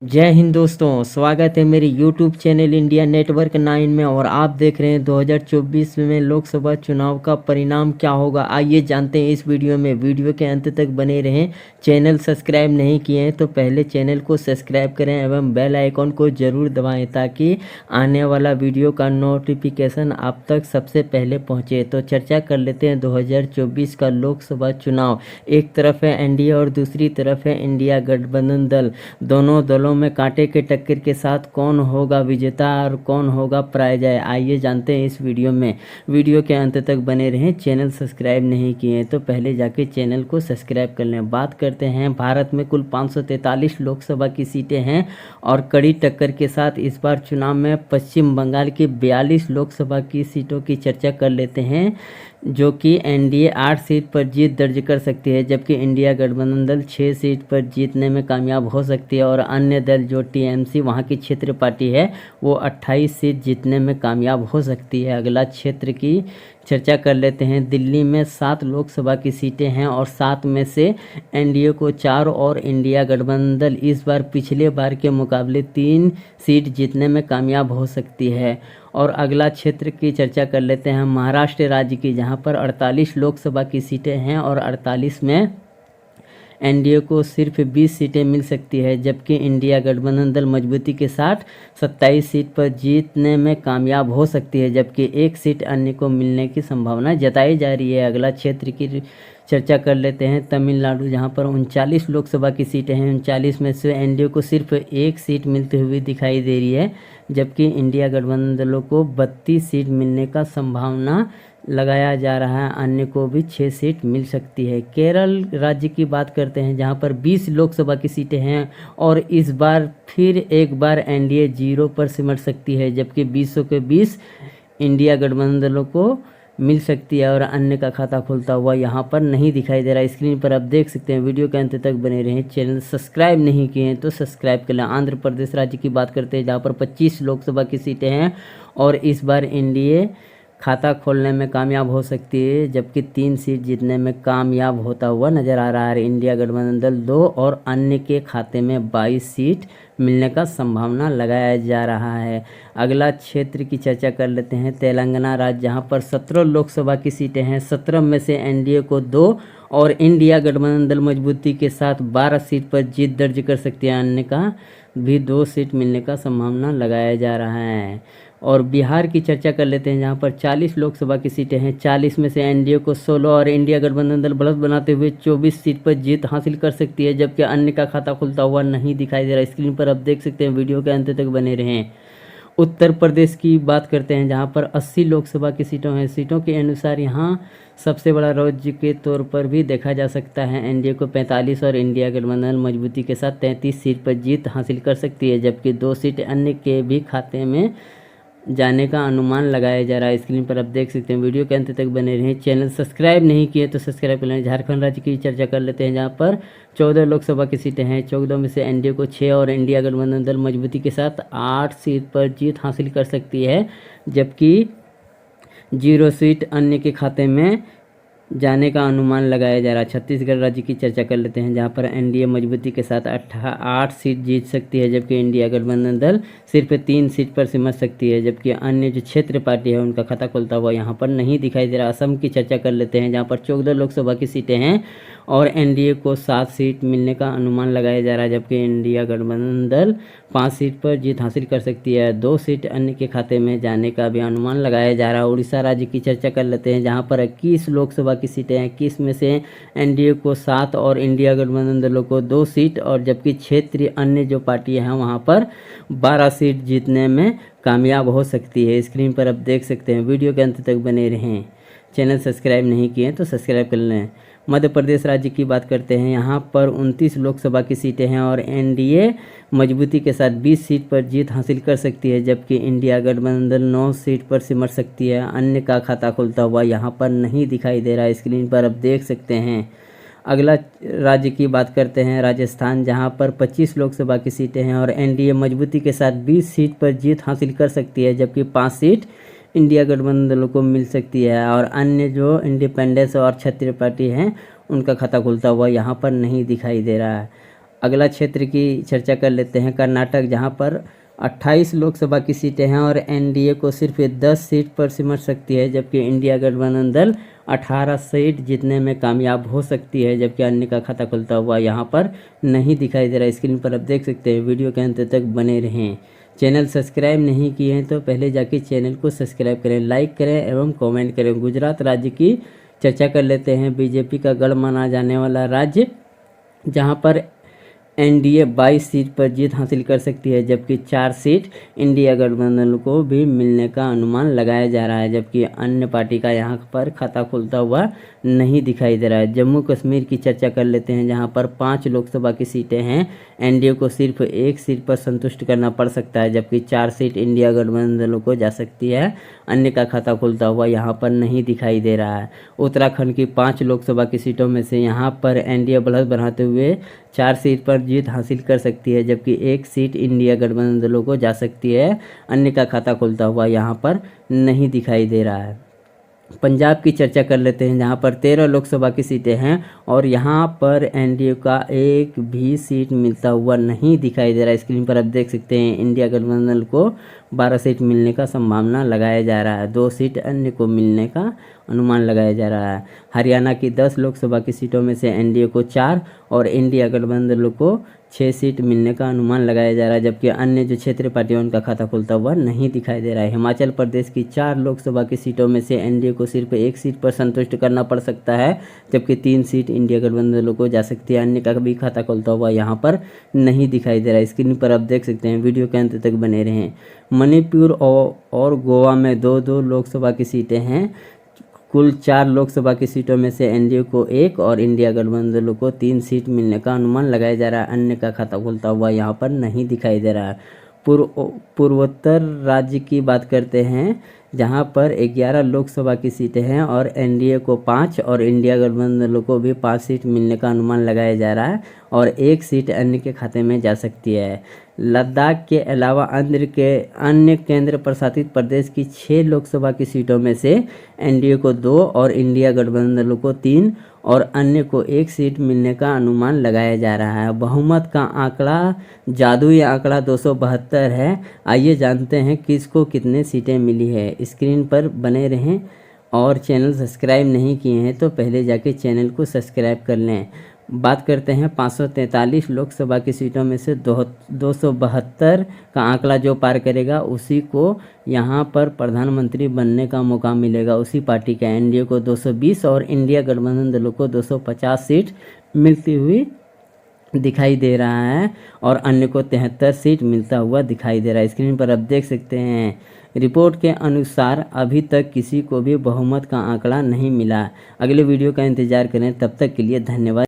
जय हिंद दोस्तों, स्वागत है मेरे YouTube चैनल इंडिया नेटवर्क 9 में। और आप देख रहे हैं 2024 में लोकसभा चुनाव का परिणाम क्या होगा। आइए जानते हैं इस वीडियो में। वीडियो के अंत तक बने रहें। चैनल सब्सक्राइब नहीं किए हैं तो पहले चैनल को सब्सक्राइब करें एवं बेल आइकॉन को ज़रूर दबाएं ताकि आने वाला वीडियो का नोटिफिकेशन आप तक सबसे पहले पहुँचे। तो चर्चा कर लेते हैं 2024 का लोकसभा चुनाव। एक तरफ है एनडीए और दूसरी तरफ है इंडिया गठबंधन दल। दोनों दलों में कांटे के टक्कर के साथ कौन होगा विजेता और कौन होगा पराजय, आइए जानते हैं इस वीडियो में। वीडियो के अंत तक बने रहें। चैनल सब्सक्राइब नहीं किए तो पहले जाके चैनल को सब्सक्राइब कर लें। बात करते हैं, भारत में कुल 543 लोकसभा की सीटें हैं और कड़ी टक्कर के साथ इस बार चुनाव में पश्चिम बंगाल की 42 लोकसभा की सीटों की चर्चा कर लेते हैं, जो कि एनडीए 8 सीट पर जीत दर्ज कर सकती है, जबकि इंडिया गठबंधन दल 6 सीट पर जीतने में कामयाब हो सकती है और अन्य दल जो टीएमसी वहां की क्षेत्र पार्टी है वो 28 सीट जीतने में कामयाब हो सकती है। अगला क्षेत्र की चर्चा कर लेते हैं। दिल्ली में 7 लोकसभा की सीटें हैं और 7 में से एनडीए को 4 और इंडिया गठबंधन दल इस बार पिछले बार के मुकाबले 3 सीट जीतने में कामयाब हो सकती है। और अगला क्षेत्र की चर्चा कर लेते हैं महाराष्ट्र राज्य की, जहां पर 48 लोकसभा की सीटें हैं और 48 में एनडीए को सिर्फ 20 सीटें मिल सकती है, जबकि इंडिया गठबंधन दल मजबूती के साथ 27 सीट पर जीतने में कामयाब हो सकती है, जबकि 1 सीट अन्य को मिलने की संभावना जताई जा रही है। अगला क्षेत्र की चर्चा कर लेते हैं तमिलनाडु, जहां पर 39 लोकसभा की सीटें हैं। 39 में से एनडीए को सिर्फ 1 सीट मिलती हुई दिखाई दे रही है, जबकि इंडिया गठबंधन दलों को 32 सीट मिलने का संभावना लगाया जा रहा है। अन्य को भी 6 सीट मिल सकती है। केरल राज्य की बात करते हैं, जहां पर 20 लोकसभा की सीटें हैं और इस बार फिर एक बार एनडीए 0 पर सिमट सकती है, जबकि 20 के 20 इंडिया गठबंधन दलों को मिल सकती है और अन्य का खाता खुलता हुआ यहाँ पर नहीं दिखाई दे रहा। स्क्रीन पर आप देख सकते हैं। वीडियो के अंत तक बने रहें। चैनल सब्सक्राइब नहीं किए हैं तो सब्सक्राइब कर लें। आंध्र प्रदेश राज्य की बात करते हैं, जहाँ पर 25 लोकसभा की सीटें हैं और इस बार एनडीए खाता खोलने में कामयाब हो सकती है, जबकि 3 सीट जीतने में कामयाब होता हुआ नजर आ रहा है। इंडिया गठबंधन दल 2 और अन्य के खाते में 22 सीट मिलने का संभावना लगाया जा रहा है। अगला क्षेत्र की चर्चा कर लेते हैं तेलंगाना राज्य, जहां पर 17 लोकसभा की सीटें हैं। 17 में से एनडीए को 2 और इंडिया गठबंधन दल मजबूती के साथ 12 सीट पर जीत दर्ज कर सकती है। अन्य का भी 2 सीट मिलने का संभावना लगाया जा रहा है। और बिहार की चर्चा कर लेते हैं, जहां पर 40 लोकसभा की सीटें हैं। 40 में से एनडीए को 16 और इंडिया गठबंधन दल बढ़त बनाते हुए 24 सीट पर जीत हासिल कर सकती है, जबकि अन्य का खाता खुलता हुआ नहीं दिखाई दे रहा। स्क्रीन पर आप देख सकते हैं। वीडियो के अंत तक बने रहें। उत्तर प्रदेश की बात करते हैं, जहां पर 80 लोकसभा की सीटों हैं। सीटों के अनुसार यहां सबसे बड़ा राज्य के तौर पर भी देखा जा सकता है। एनडीए को 45 और इंडिया गठबंधन मजबूती के साथ 33 सीट पर जीत हासिल कर सकती है, जबकि 2 सीट अन्य के भी खाते में जाने का अनुमान लगाया जा रहा है। स्क्रीन पर आप देख सकते हैं। वीडियो के अंत तक बने रहें। चैनल सब्सक्राइब नहीं किए तो सब्सक्राइब कर लें। झारखंड राज्य की चर्चा कर लेते हैं, जहां पर 14 लोकसभा की सीटें हैं। 14 में से एनडीए को 6 और इंडिया गठबंधन दल मजबूती के साथ 8 सीट पर जीत हासिल कर सकती है, जबकि 0 सीट अन्य के खाते में जाने का अनुमान लगाया जा रहा है। छत्तीसगढ़ राज्य की चर्चा कर लेते हैं, जहां पर एनडीए मजबूती के साथ 8 सीट जीत सकती है, जबकि इंडिया गठबंधन दल सिर्फ 3 सीट पर सिमट सकती है, जबकि अन्य जो क्षेत्र पार्टी है उनका खाता खुलता हुआ यहां पर नहीं दिखाई दे रहा। असम की चर्चा कर लेते हैं, जहां पर 14 लोकसभा की सीटें हैं और एनडीए को 7 सीट मिलने का अनुमान लगाया जा रहा है, जबकि इंडिया गठबंधन दल 5 सीट पर जीत हासिल कर सकती है। 2 सीट अन्य के खाते में जाने का भी अनुमान लगाया जा रहा है। उड़ीसा राज्य की चर्चा कर लेते हैं, जहां पर 21 लोकसभा की सीटें हैं। 21 में से एनडीए को 7 और इंडिया गठबंधन दलों को 2 सीट और जबकि क्षेत्रीय अन्य जो पार्टियां हैं वहां पर 12 सीट जीतने में कामयाब हो सकती है। स्क्रीन पर आप देख सकते हैं। वीडियो के अंत तक बने रहें। चैनल सब्सक्राइब नहीं किए तो सब्सक्राइब कर लें। मध्य प्रदेश राज्य की बात करते हैं, यहाँ पर 29 लोकसभा की सीटें हैं और एनडीए मजबूती के साथ 20 सीट पर जीत हासिल कर सकती है, जबकि इंडिया गठबंधन दल 9 सीट पर सिमट सकती है। अन्य का खाता खुलता हुआ यहाँ पर नहीं दिखाई दे रहा है। स्क्रीन पर आप देख सकते हैं। अगला राज्य की बात करते हैं राजस्थान, जहां पर 25 लोकसभा की सीटें हैं और एनडीए मजबूती के साथ 20 सीट पर जीत हासिल कर सकती है, जबकि 5 सीट इंडिया गठबंधन दलों को मिल सकती है और अन्य जो इंडिपेंडेंस और क्षेत्रीय पार्टी हैं उनका खाता खुलता हुआ यहाँ पर नहीं दिखाई दे रहा है। अगला क्षेत्र की चर्चा कर लेते हैं कर्नाटक, जहां पर 28 लोकसभा की सीटें हैं और एनडीए को सिर्फ 10 सीट पर सिमट सकती है, जबकि इंडिया गठबंधन दल 18 सीट जीतने में कामयाब हो सकती है, जबकि अन्य का खाता खुलता हुआ यहाँ पर नहीं दिखाई दे रहा है। स्क्रीन पर आप देख सकते हैं, वीडियो के अंत तक बने रहें। चैनल सब्सक्राइब नहीं किए हैं तो पहले जाके चैनल को सब्सक्राइब करें, लाइक करें एवं कमेंट करें। गुजरात राज्य की चर्चा कर लेते हैं, बीजेपी का गढ़ माना जाने वाला राज्य, जहां पर एनडीए 22 सीट पर जीत हासिल कर सकती है, जबकि 4 सीट इंडिया गठबंधन को भी मिलने का अनुमान लगाया जा रहा है, जबकि अन्य पार्टी का यहाँ पर खाता खुलता हुआ नहीं दिखाई दे रहा है। जम्मू कश्मीर की चर्चा कर लेते हैं, जहाँ पर 5 लोकसभा की सीटें हैं। एनडीए को सिर्फ 1 सीट पर संतुष्ट करना पड़ सकता है, जबकि 4 सीट इंडिया गठबंधन को जा सकती है। अन्य का खाता खुलता हुआ यहाँ पर नहीं दिखाई दे रहा है। उत्तराखंड की 5 लोकसभा की सीटों में से यहाँ पर एनडीए बढ़त बढ़ाते हुए 4 सीट पर जीत हासिल कर सकती है, जबकि 1 सीट इंडिया गठबंधन दलों को जा सकती है। अन्य का खाता खुलता हुआ यहाँ पर नहीं दिखाई दे रहा है। पंजाब की चर्चा कर लेते हैं, जहाँ पर 13 लोकसभा की सीटें हैं और यहाँ पर एनडीए का एक भी सीट मिलता हुआ नहीं दिखाई दे रहा है। स्क्रीन पर आप देख सकते हैं, इंडिया गठबंधन को 12 सीट मिलने का संभावना लगाया जा रहा है, 2 सीट अन्य को मिलने का अनुमान लगाया जा रहा है। हरियाणा की 10 लोकसभा की सीटों में से एनडीए को 4 और इंडिया गठबंधन को 6 सीट मिलने का अनुमान लगाया जा रहा है, जबकि अन्य जो क्षेत्रीय पार्टियों उनका खाता खुलता हुआ नहीं दिखाई दे रहा है। हिमाचल प्रदेश की 4 लोकसभा की सीटों में से एनडीए को सिर्फ 1 सीट पर संतुष्ट करना पड़ सकता है, जबकि 3 सीट इंडिया गठबंधन को जा सकती है। अन्य का भी खाता खुलता हुआ यहाँ पर नहीं दिखाई दे रहा है। स्क्रीन पर आप देख सकते हैं, वीडियो के अंत तक बने रहें। मणिपुर और गोवा में 2-2 लोकसभा की सीटें हैं। कुल 4 लोकसभा की सीटों में से एनडीए को 1 और इंडिया गठबंधन को 3 सीट मिलने का अनुमान लगाया जा रहा है। अन्य का खाता खुलता हुआ यहाँ पर नहीं दिखाई दे रहा है। पूर्वोत्तर राज्य की बात करते हैं, जहाँ पर 11 लोकसभा की सीटें हैं और एनडीए को 5 और इंडिया गठबंधन को भी 5 सीट मिलने का अनुमान लगाया जा रहा है और 1 सीट अन्य के खाते में जा सकती है। लद्दाख के अलावा अन्य केंद्र प्रशासित प्रदेश की 6 लोकसभा की सीटों में से एनडीए को 2 और इंडिया गठबंधन को 3 और अन्य को 1 सीट मिलने का अनुमान लगाया जा रहा है। बहुमत का आंकड़ा, जादुई आंकड़ा 272 है। आइए जानते हैं किसको कितने सीटें मिली है। स्क्रीन पर बने रहें और चैनल सब्सक्राइब नहीं किए हैं तो पहले जाके चैनल को सब्सक्राइब कर लें। बात करते हैं 543 लोकसभा की सीटों में से 272 का आंकड़ा जो पार करेगा उसी को यहाँ पर प्रधानमंत्री बनने का मौका मिलेगा। उसी पार्टी का एनडीए को 220 और इंडिया गठबंधन दलों को 250 सीट मिलती हुई दिखाई दे रहा है और अन्य को 73 सीट मिलता हुआ दिखाई दे रहा है। स्क्रीन पर आप देख सकते हैं, रिपोर्ट के अनुसार अभी तक किसी को भी बहुमत का आंकड़ा नहीं मिला। अगले वीडियो का इंतजार करें, तब तक के लिए धन्यवाद।